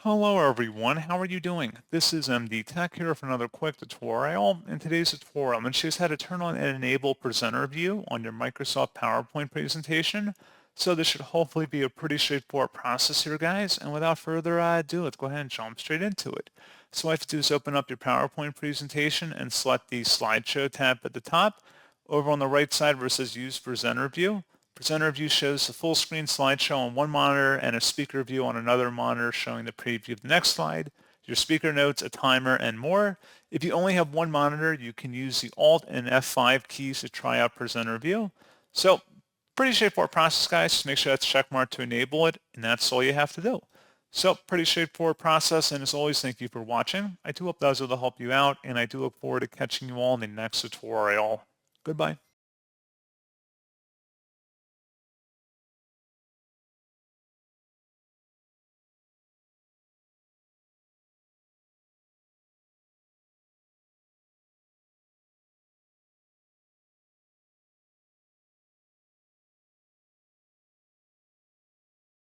Hello everyone, how are you doing? This is MD Tech here for another quick tutorial. In today's tutorial, I'm going to show you how to turn on and enable presenter view on your Microsoft PowerPoint presentation. So this should hopefully be a pretty straightforward process here, guys. And without further ado, let's go ahead and jump straight into it. So what you have to do is open up your PowerPoint presentation and select the slideshow tab at the top. Over on the right side where it says use presenter view, presenter view shows the full screen slideshow on one monitor and a speaker view on another monitor showing the preview of the next slide, your speaker notes, a timer, and more. If you only have one monitor, you can use the Alt and F5 keys to try out presenter view. So pretty straightforward process, guys. Just make sure that's checkmark to enable it, and that's all you have to do. So pretty straightforward process, and as always, thank you for watching. I do hope that was able to help you out, and I do look forward to catching you all in the next tutorial. Goodbye.